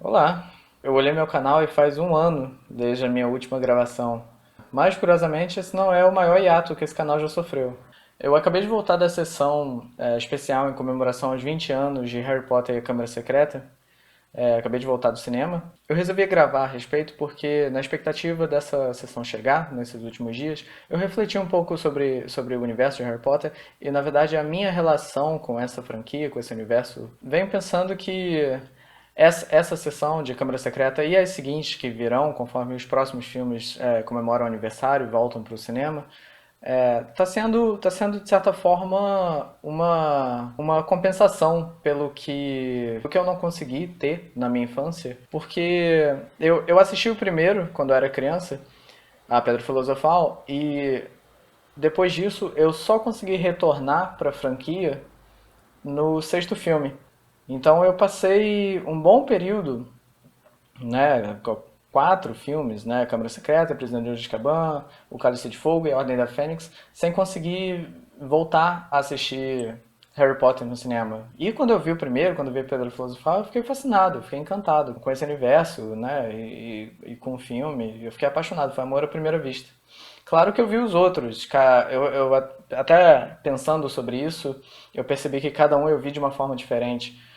Olá, eu olhei meu canal e faz um ano desde a minha última gravação. Mas, curiosamente, esse não é o maior hiato que esse canal já sofreu. Eu acabei de voltar da sessão especial em comemoração aos 20 anos de Harry Potter e a Câmara Secreta. Acabei de voltar do cinema. Eu resolvi gravar a respeito porque, na expectativa dessa sessão chegar, nesses últimos dias, eu refleti um pouco sobre o universo de Harry Potter e, na verdade, a minha relação com essa franquia, com esse universo. Venho pensando que essa sessão de Câmara Secreta e as seguintes que virão, conforme os próximos filmes comemoram o aniversário e voltam para o cinema, tá sendo de certa forma uma compensação pelo que eu não consegui ter na minha infância, porque eu assisti o primeiro quando eu era criança, a Pedra Filosofal, e depois disso eu só consegui retornar para a franquia no sexto filme. Então eu passei um bom período, né, quatro filmes, né, Câmara Secreta, Prisioneiro de Azkaban, O Cálice de Fogo e A Ordem da Fênix, sem conseguir voltar a assistir Harry Potter no cinema. E quando eu vi o primeiro, quando eu vi Pedro Filosofal, eu fiquei fascinado, eu fiquei encantado com esse universo, né, e com o filme, eu fiquei apaixonado, foi amor à primeira vista. Claro que eu vi os outros, até pensando sobre isso, eu percebi que cada um eu vi de uma forma diferente.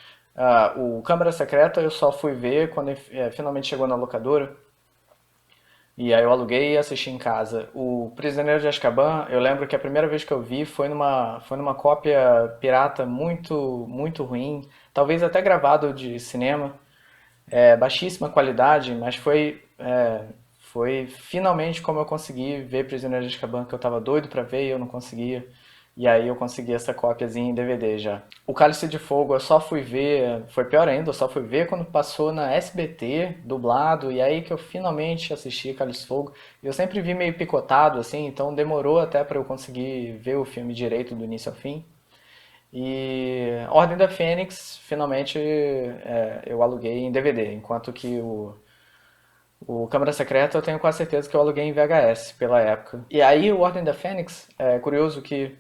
O Câmara Secreta eu só fui ver quando finalmente chegou na locadora. E aí eu aluguei e assisti em casa. O Prisioneiro de Azkaban, eu lembro que a primeira vez que eu vi foi numa cópia pirata muito ruim. Talvez até gravado de cinema. Baixíssima qualidade, mas foi finalmente como eu consegui ver Prisioneiro de Azkaban, que eu tava doido pra ver e eu não conseguia. E aí eu consegui essa cópiazinha em DVD já. O Cálice de Fogo eu só fui ver, foi pior ainda, eu só fui ver quando passou na SBT, dublado, e aí que eu finalmente assisti Cálice de Fogo. Eu sempre vi meio picotado, assim, então demorou até pra eu conseguir ver o filme direito do início ao fim. E Ordem da Fênix, finalmente eu aluguei em DVD, enquanto que o Câmara Secreta eu tenho quase certeza que eu aluguei em VHS pela época. E aí o Ordem da Fênix, é curioso que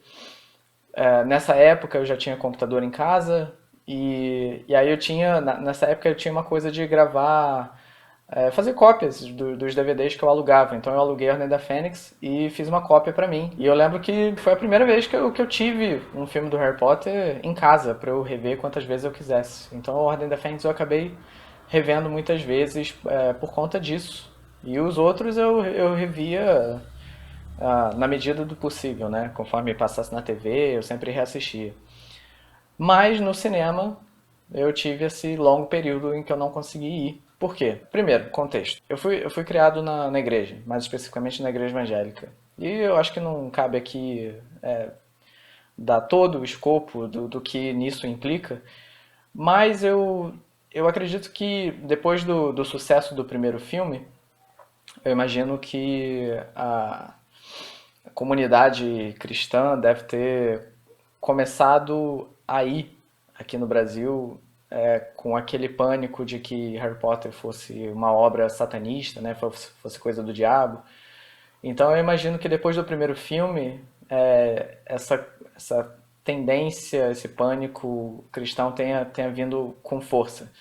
nessa época eu já tinha computador em casa e aí nessa época eu tinha uma coisa de gravar, fazer cópias dos DVDs que eu alugava. Então eu aluguei a Ordem da Fênix e fiz uma cópia pra mim. E eu lembro que foi a primeira vez que eu tive um filme do Harry Potter em casa pra eu rever quantas vezes eu quisesse. Então a Ordem da Fênix eu acabei revendo muitas vezes por conta disso. E os outros eu revia na medida do possível, né? Conforme passasse na TV, eu sempre reassistia. Mas no cinema eu tive esse longo período em que eu não consegui ir. Por quê? Primeiro, contexto. Eu fui criado na igreja, mais especificamente na igreja evangélica. E eu acho que não cabe aqui dar todo o escopo do que nisso implica, mas eu acredito que depois do sucesso do primeiro filme, eu imagino que a comunidade cristã deve ter começado aí, aqui no Brasil, com aquele pânico de que Harry Potter fosse uma obra satanista, né, fosse coisa do diabo. Então eu imagino que depois do primeiro filme, essa tendência, esse pânico cristão tenha vindo com força.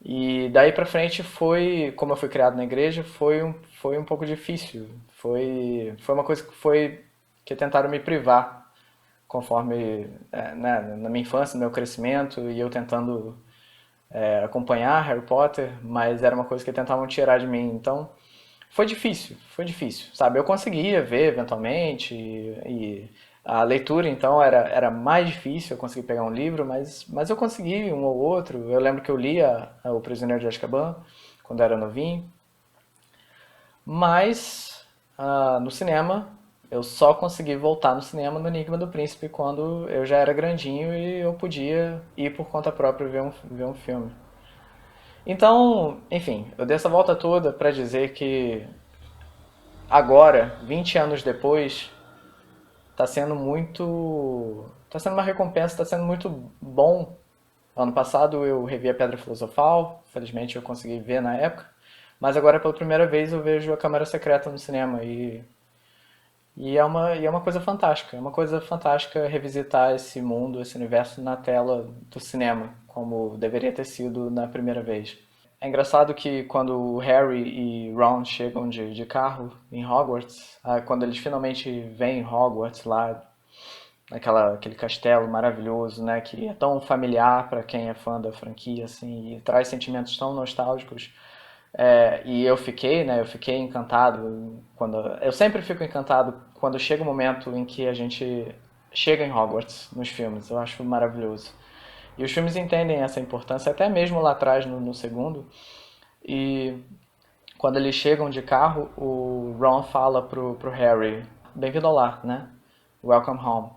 E daí pra frente foi, como eu fui criado na igreja, foi um pouco difícil. Foi uma coisa que tentaram me privar, conforme, né, na minha infância, no meu crescimento, e eu tentando acompanhar Harry Potter, mas era uma coisa que tentavam tirar de mim. Então, foi difícil, sabe? Eu conseguia ver eventualmente e a leitura então era mais difícil, eu consegui pegar um livro, mas eu consegui um ou outro. Eu lembro que eu lia O Prisioneiro de Azkaban quando era novinho, mas no cinema eu só consegui voltar no cinema no Enigma do Príncipe quando eu já era grandinho e eu podia ir por conta própria ver um filme. Então, enfim, eu dei essa volta toda para dizer que agora, 20 anos depois, tá sendo uma recompensa, tá sendo muito bom. Ano passado eu revi a Pedra Filosofal, felizmente eu consegui ver na época, mas agora pela primeira vez eu vejo a Câmara Secreta no cinema e é uma coisa fantástica, é uma coisa fantástica revisitar esse mundo, esse universo na tela do cinema, como deveria ter sido na primeira vez. É engraçado que quando o Harry e Ron chegam de carro em Hogwarts, quando eles finalmente veem Hogwarts lá, aquele castelo maravilhoso, né, que é tão familiar para quem é fã da franquia, assim, e traz sentimentos tão nostálgicos. E eu fiquei, né, eu fiquei encantado quando, eu sempre fico encantado quando chega o momento em que a gente chega em Hogwarts nos filmes. Eu acho maravilhoso. E os filmes entendem essa importância, até mesmo lá atrás no segundo. E quando eles chegam de carro, o Ron fala pro Harry, bem-vindo ao lar, né? Welcome home.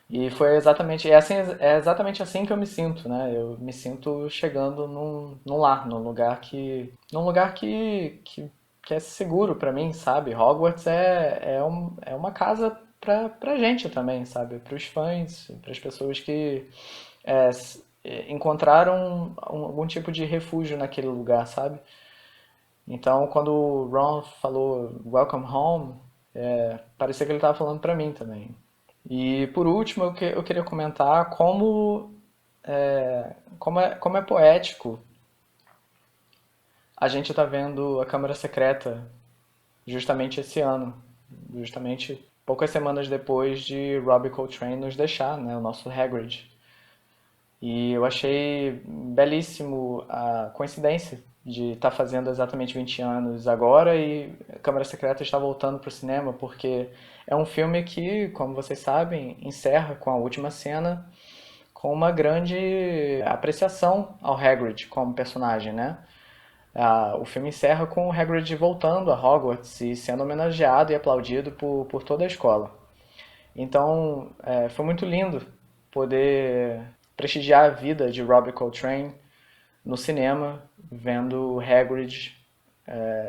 E foi exatamente, é exatamente assim que eu me sinto, né? Eu me sinto chegando num lar, num lugar que é seguro pra mim, sabe? Hogwarts é uma casa pra gente também, sabe? Pros fãs, pras pessoas que encontraram algum tipo de refúgio naquele lugar, sabe? Então, quando o Ron falou Welcome Home, parecia que ele estava falando pra mim também. E por último, eu queria comentar como é poético a gente tá vendo a Câmara Secreta justamente esse ano, justamente poucas semanas depois de Robbie Coltrane nos deixar, né, o nosso Hagrid. E eu achei belíssimo a coincidência de estar fazendo exatamente 20 anos agora e a Câmara Secreta está voltando para o cinema, porque é um filme que, como vocês sabem, encerra com a última cena com uma grande apreciação ao Hagrid como personagem, né? O filme encerra com o Hagrid voltando a Hogwarts e sendo homenageado e aplaudido por toda a escola. Então, foi muito lindo poder prestigiar a vida de Robbie Coltrane no cinema, vendo o Hagrid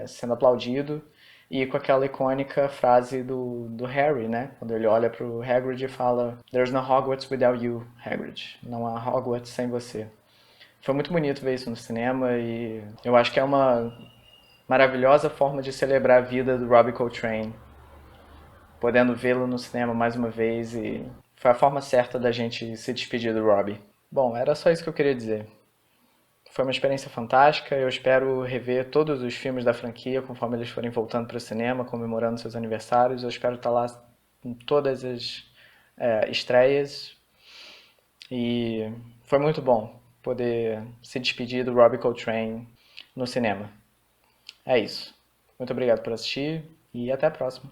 sendo aplaudido e com aquela icônica frase do Harry, né? Quando ele olha pro Hagrid e fala There's no Hogwarts without you, Hagrid. Não há Hogwarts sem você. Foi muito bonito ver isso no cinema e eu acho que é uma maravilhosa forma de celebrar a vida do Robbie Coltrane, podendo vê-lo no cinema mais uma vez e foi a forma certa da gente se despedir do Robbie. Bom, era só isso que eu queria dizer. Foi uma experiência fantástica. Eu espero rever todos os filmes da franquia conforme eles forem voltando para o cinema, comemorando seus aniversários. Eu espero estar lá em todas as estreias. E foi muito bom poder se despedir do Robbie Coltrane no cinema. É isso. Muito obrigado por assistir e até a próxima.